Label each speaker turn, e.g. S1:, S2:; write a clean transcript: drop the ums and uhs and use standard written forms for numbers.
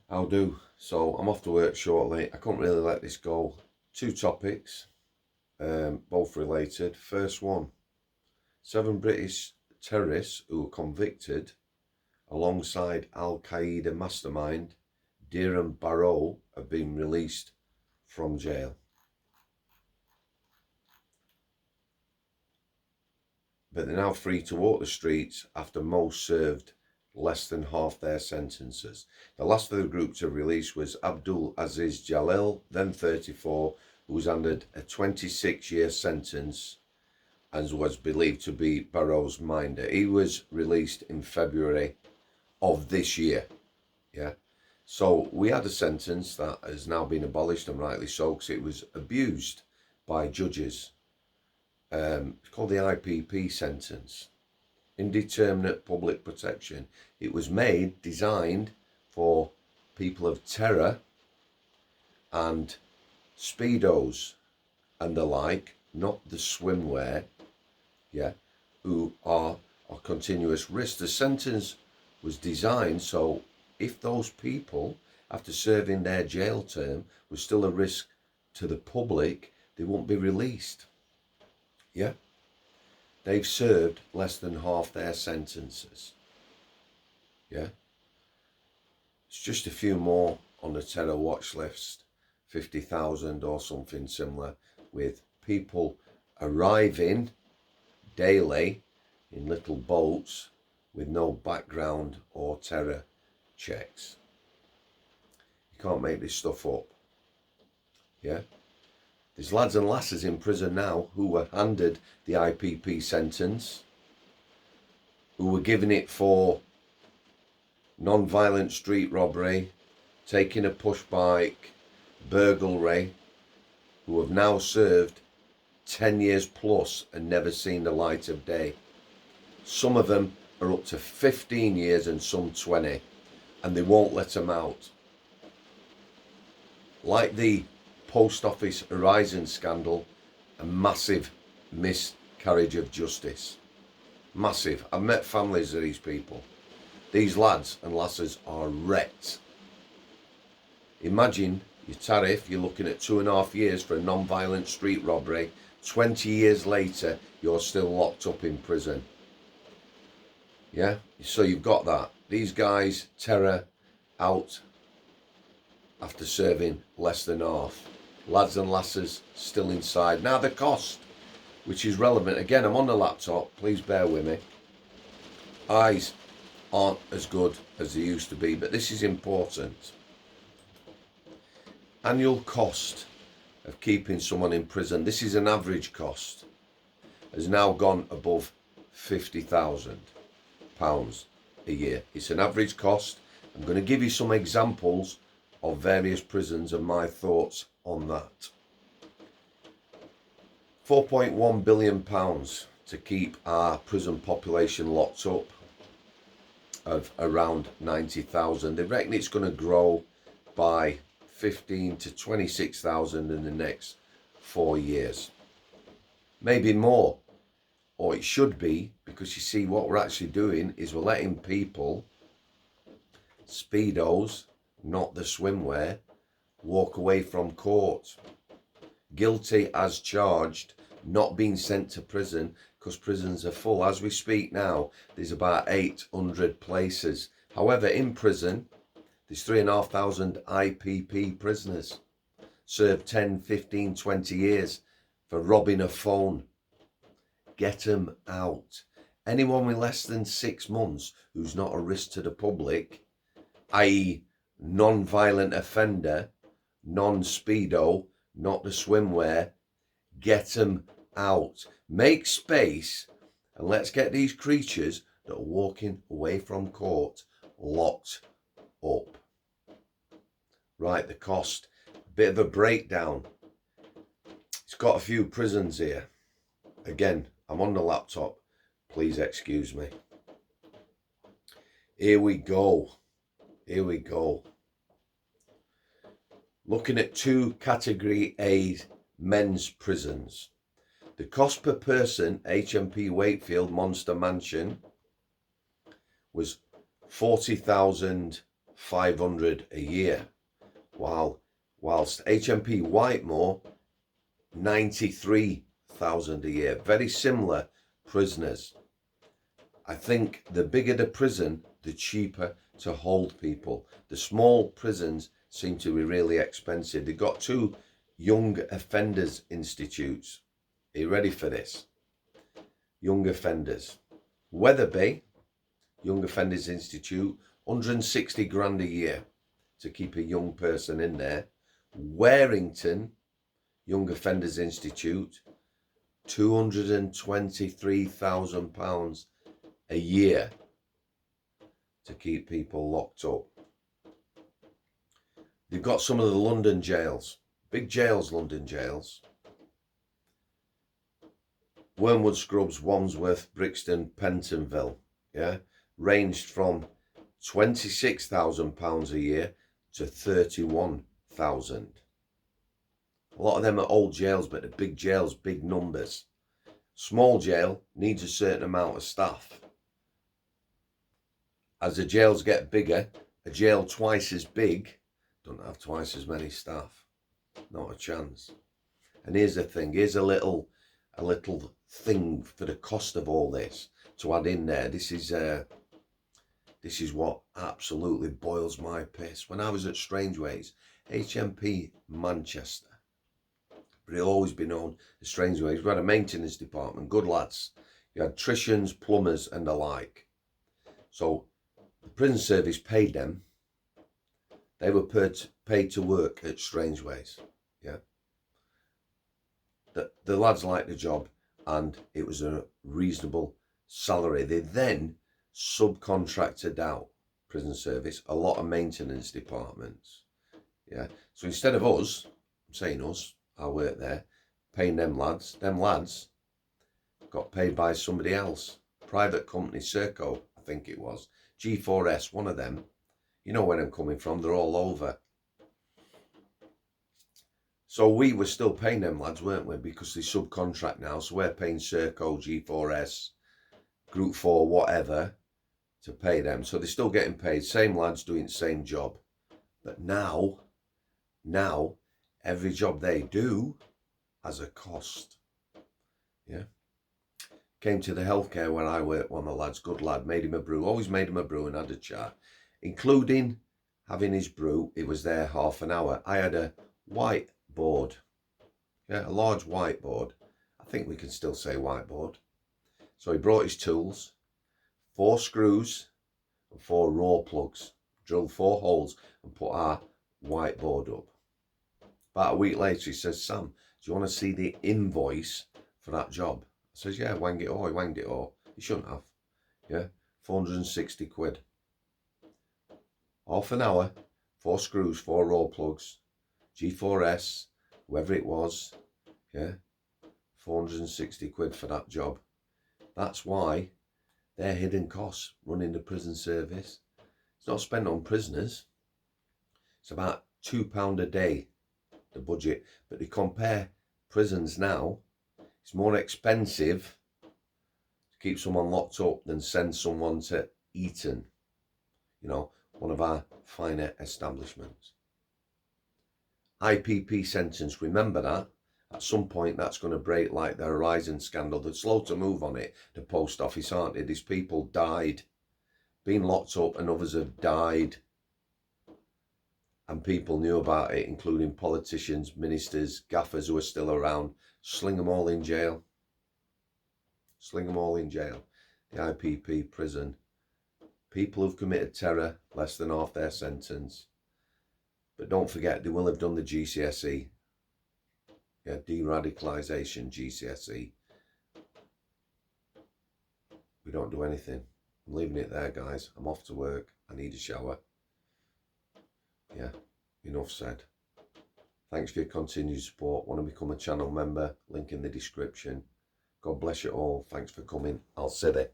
S1: I'll do. So I'm off to work shortly. I couldn't really let this go. Two topics, both related. First one, 7 British terrorists who were convicted alongside Al-Qaeda mastermind Diram Barrow have been released from jail. But they're now free to walk the streets after most served less than half their sentences. The last of the group to release was Abdul Aziz Jalil, then 34, who was handed a 26-year sentence and was believed to be Barrow's minder. He was released in February of this year. Yeah. So we had a sentence that has now been abolished, and rightly so, because it was abused by judges. It's called the IPP sentence, indeterminate public protection. It was designed for people of terror and speedos and the like, not the swimwear, yeah, who are a continuous risk. The sentence was designed so if those people, after serving their jail term, were still a risk to the public, they won't be released. Yeah, they've served less than half their sentences. Yeah, it's just a few more on the terror watch list, 50,000 or something similar, with people arriving daily in little boats with no background or terror checks. You can't make this stuff up. Yeah. There's lads and lasses in prison now who were handed the IPP sentence, who were given it for non-violent street robbery, taking a push bike, burglary, who have now served 10 years plus and never seen the light of day. Some of them are up to 15 years and some 20, and they won't let them out. Like the Post Office Horizon scandal, a massive miscarriage of justice. Massive. I've met families of these people. These lads and lasses are wrecked. Imagine your tariff, you're looking at 2.5 years for a non-violent street robbery. 20 years later, you're still locked up in prison. Yeah, so you've got that. These guys, terror out after serving less than half. Lads and lasses still inside. Now the cost, which is relevant. Again, I'm on the laptop. Please bear with me. Eyes aren't as good as they used to be, but this is important. Annual cost of keeping someone in prison, this is an average cost, has now gone above £50,000 a year. It's an average cost. I'm going to give you some examples of various prisons and my thoughts on that. £4.1 billion to keep our prison population locked up of around 90,000. They reckon it's going to grow by 15 to 26,000 in the next 4 years. Maybe more, or it should be, because you see what we're actually doing is we're letting people, speedos, not the swimwear, walk away from court, guilty as charged, not being sent to prison because prisons are full. As we speak now, there's about 800 places. However, in prison, there's 3,500 IPP prisoners, served 10, 15, 20 years for robbing a phone. Get them out. Anyone with less than 6 months who's not a risk to the public, i.e. non-violent offender, non-speedo, not the swimwear, get them out. Make space and let's get these creatures that are walking away from court locked up. Right, the cost. Bit of a breakdown. It's got a few prisons here. Again, I'm on the laptop. Please excuse me. Here we go. Here we go. Looking at 2 Category A men's prisons. The cost per person, HMP Wakefield Monster Mansion, was £40,500. 500 a year, whilst HMP Whitemore, 93,000 a year. Very similar prisoners. I think the bigger the prison, the cheaper to hold people. The small prisons seem to be really expensive. They've got 2 young offenders institutes. Are you ready for this? Young offenders. Wetherby, Young Offenders Institute, 160 grand a year to keep a young person in there. Warrington, Young Offenders Institute, £223,000 a year to keep people locked up. They've got some of the London jails, big jails, London jails. Wormwood Scrubs, Wandsworth, Brixton, Pentonville, yeah, ranged from £26,000 a year to £31,000. A lot of them are old jails, but the big jails, big numbers. Small jail needs a certain amount of staff. As the jails get bigger, a jail twice as big don't have twice as many staff. Not a chance. And here's the thing, here's a little thing for the cost of all this to add in there. This is what absolutely boils my piss. When I was at Strangeways, HMP Manchester, but it'll always be known as Strangeways. We had a maintenance department, good lads. You had tricians, plumbers and the like. So the prison service paid them. They were paid to work at Strangeways, yeah. The lads liked the job and it was a reasonable salary. They then subcontracted out prison service a lot of maintenance departments, yeah. So instead of us, I'm saying us, I work there, paying them lads got paid by somebody else. Private company, Serco, I think it was. G4S, one of them. You know where I'm coming from, they're all over. So we were still paying them lads, weren't we? Because they subcontract now. So we're paying Serco, G4S, Group 4, whatever, to pay them. So they're still getting paid. Same lads doing the same job. But now, every job they do has a cost. Yeah. Came to the healthcare where I worked, one of the lads, good lad, made him a brew. Always made him a brew and had a chat. Including having his brew, it was there half an hour. I had a whiteboard. Yeah, a large whiteboard. I think we can still say whiteboard. So he brought his tools, 4 screws and 4 raw plugs. Drilled 4 holes and put our whiteboard up. About a week later he says, Sam, do you want to see the invoice for that job? I says, yeah, wang it all. He wanged it all. He shouldn't have. Yeah, 460 quid. Half an hour, 4 screws, 4 raw plugs, G4S, whoever it was, yeah, 460 quid for that job. That's why they're hidden costs running the prison service. It's not spent on prisoners. It's about £2 a day, the budget. But they compare prisons now, it's more expensive to keep someone locked up than send someone to Eton, you know, one of our finer establishments. IPP sentence, remember that. At some point that's going to break like the Horizon scandal. They're slow to move on it, the post office, aren't they? These people died, been locked up, and others have died. And people knew about it, including politicians, ministers, gaffers who are still around. Sling them all in jail. Sling them all in jail. The IPP prison. People who've committed terror, less than half their sentence. But don't forget, they will have done the GCSE. Yeah, de-radicalisation, GCSE. We don't do anything. I'm leaving it there, guys. I'm off to work. I need a shower. Yeah, enough said. Thanks for your continued support. Want to become a channel member? Link in the description. God bless you all. Thanks for coming. I'll see you.